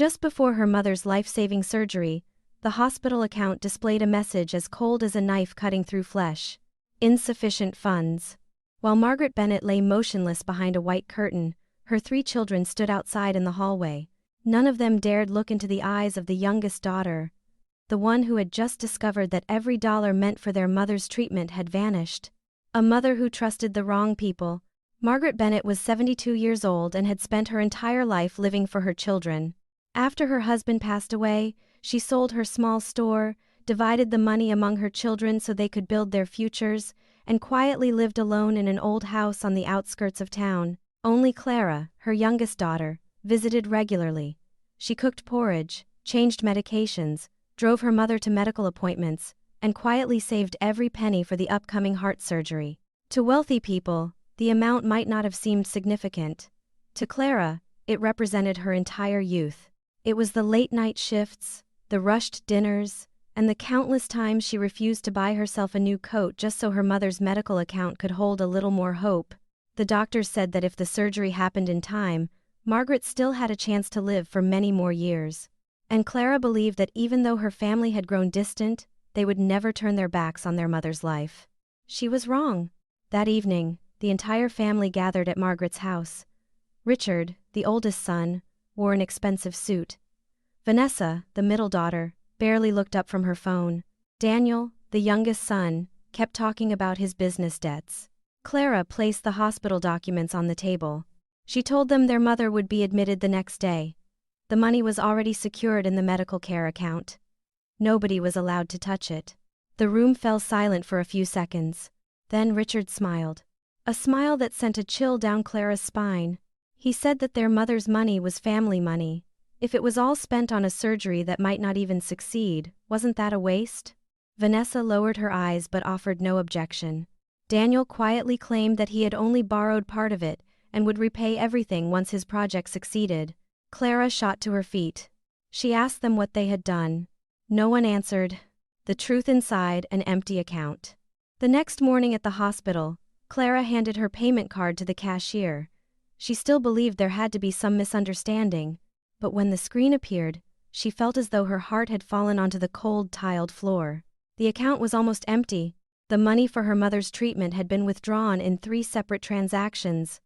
Just before her mother's life-saving surgery, the hospital account displayed a message as cold as a knife cutting through flesh. Insufficient funds. While Margaret Bennett lay motionless behind a white curtain, her 3 children stood outside in the hallway. None of them dared look into the eyes of the youngest daughter, the one who had just discovered that every dollar meant for their mother's treatment had vanished. A mother who trusted the wrong people. Margaret Bennett was 72 years old and had spent her entire life living for her children. After her husband passed away, she sold her small store, divided the money among her children so they could build their futures, and quietly lived alone in an old house on the outskirts of town. Only Clara, her youngest daughter, visited regularly. She cooked porridge, changed medications, drove her mother to medical appointments, and quietly saved every penny for the upcoming heart surgery. To wealthy people, the amount might not have seemed significant. To Clara, it represented her entire youth. It was the late-night shifts, the rushed dinners, and the countless times she refused to buy herself a new coat just so her mother's medical account could hold a little more hope. The doctors said that if the surgery happened in time, Margaret still had a chance to live for many more years. And Clara believed that even though her family had grown distant, they would never turn their backs on their mother's life. She was wrong. That evening, the entire family gathered at Margaret's house. Richard, the oldest son, wore an expensive suit. Vanessa, the middle daughter, barely looked up from her phone. Daniel, the youngest son, kept talking about his business debts. Clara placed the hospital documents on the table. She told them their mother would be admitted the next day. The money was already secured in the medical care account. Nobody was allowed to touch it. The room fell silent for a few seconds. Then Richard smiled. A smile that sent a chill down Clara's spine. He said that their mother's money was family money. If it was all spent on a surgery that might not even succeed, wasn't that a waste? Vanessa lowered her eyes but offered no objection. Daniel quietly claimed that he had only borrowed part of it and would repay everything once his project succeeded. Clara shot to her feet. She asked them what they had done. No one answered. The truth inside an empty account. The next morning at the hospital, Clara handed her payment card to the cashier. She still believed there had to be some misunderstanding, but when the screen appeared, she felt as though her heart had fallen onto the cold, tiled floor. The account was almost empty. The money for her mother's treatment had been withdrawn in 3 separate transactions.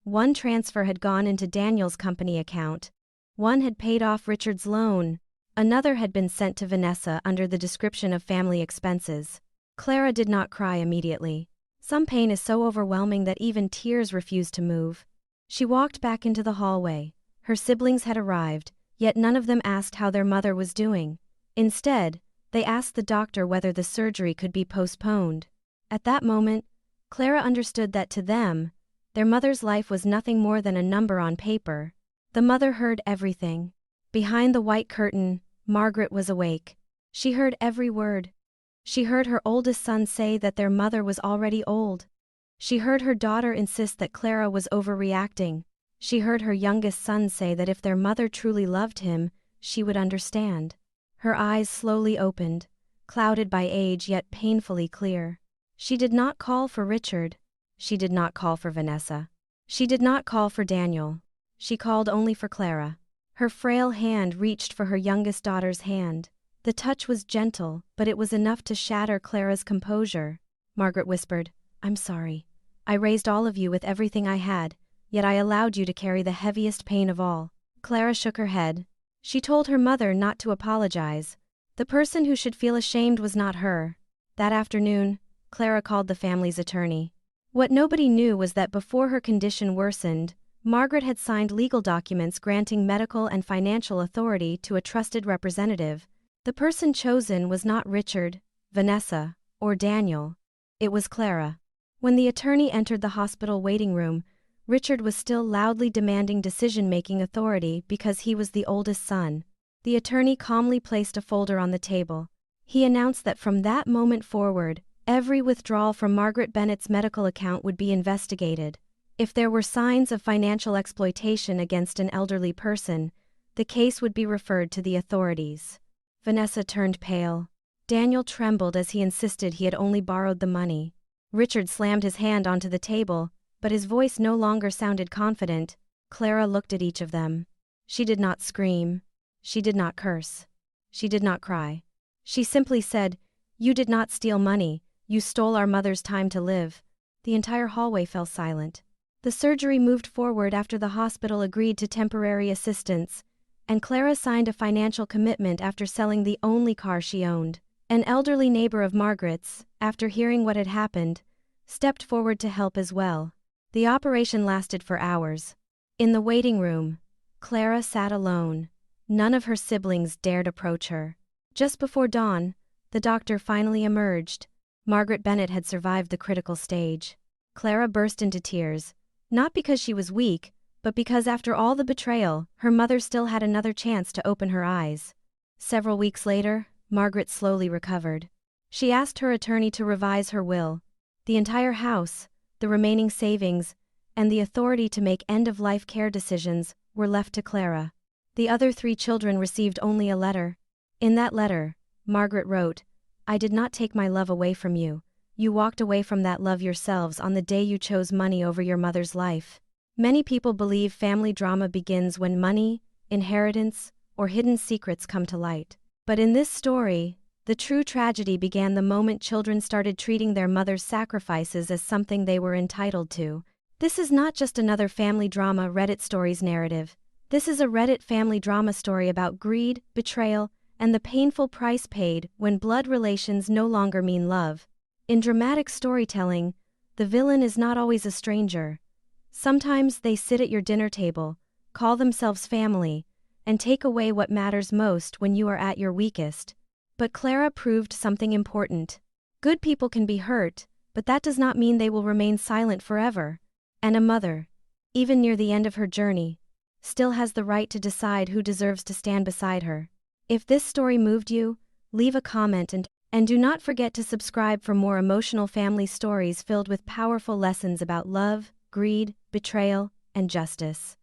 One transfer had gone into Daniel's company account. One had paid off Richard's loan. Another had been sent to Vanessa under the description of family expenses. Clara did not cry immediately. Some pain is so overwhelming that even tears refuse to move. She walked back into the hallway. Her siblings had arrived, yet none of them asked how their mother was doing. Instead, they asked the doctor whether the surgery could be postponed. At that moment, Clara understood that to them, their mother's life was nothing more than a number on paper. The mother heard everything. Behind the white curtain, Margaret was awake. She heard every word. She heard her oldest son say that their mother was already old. She heard her daughter insist that Clara was overreacting. She heard her youngest son say that if their mother truly loved him, she would understand. Her eyes slowly opened, clouded by age yet painfully clear. She did not call for Richard. She did not call for Vanessa. She did not call for Daniel. She called only for Clara. Her frail hand reached for her youngest daughter's hand. The touch was gentle, but it was enough to shatter Clara's composure. Margaret whispered, "I'm sorry. I raised all of you with everything I had, yet I allowed you to carry the heaviest pain of all." Clara shook her head. She told her mother not to apologize. The person who should feel ashamed was not her. That afternoon, Clara called the family's attorney. What nobody knew was that before her condition worsened, Margaret had signed legal documents granting medical and financial authority to a trusted representative. The person chosen was not Richard, Vanessa, or Daniel. It was Clara. When the attorney entered the hospital waiting room, Richard was still loudly demanding decision-making authority because he was the oldest son. The attorney calmly placed a folder on the table. He announced that from that moment forward, every withdrawal from Margaret Bennett's medical account would be investigated. If there were signs of financial exploitation against an elderly person, the case would be referred to the authorities. Vanessa turned pale. Daniel trembled as he insisted he had only borrowed the money. Richard slammed his hand onto the table, but his voice no longer sounded confident. Clara looked at each of them. She did not scream. She did not curse. She did not cry. She simply said, "You did not steal money, you stole our mother's time to live." The entire hallway fell silent. The surgery moved forward after the hospital agreed to temporary assistance, and Clara signed a financial commitment after selling the only car she owned. An elderly neighbor of Margaret's, after hearing what had happened, stepped forward to help as well. The operation lasted for hours. In the waiting room, Clara sat alone. None of her siblings dared approach her. Just before dawn, the doctor finally emerged. Margaret Bennett had survived the critical stage. Clara burst into tears, not because she was weak, but because after all the betrayal, her mother still had another chance to open her eyes. Several weeks later, Margaret slowly recovered. She asked her attorney to revise her will. The entire house, the remaining savings, and the authority to make end-of-life care decisions were left to Clara. The other 3 children received only a letter. In that letter, Margaret wrote, "I did not take my love away from you. You walked away from that love yourselves on the day you chose money over your mother's life." Many people believe family drama begins when money, inheritance, or hidden secrets come to light. But in this story, the true tragedy began the moment children started treating their mother's sacrifices as something they were entitled to. This is not just another family drama Reddit stories narrative. This is a Reddit family drama story about greed, betrayal, and the painful price paid when blood relations no longer mean love. In dramatic storytelling, the villain is not always a stranger. Sometimes they sit at your dinner table, call themselves family, and take away what matters most when you are at your weakest. But Clara proved something important. Good people can be hurt, but that does not mean they will remain silent forever. And a mother, even near the end of her journey, still has the right to decide who deserves to stand beside her. If this story moved you, leave a comment and do not forget to subscribe for more emotional family stories filled with powerful lessons about love, greed, betrayal, and justice.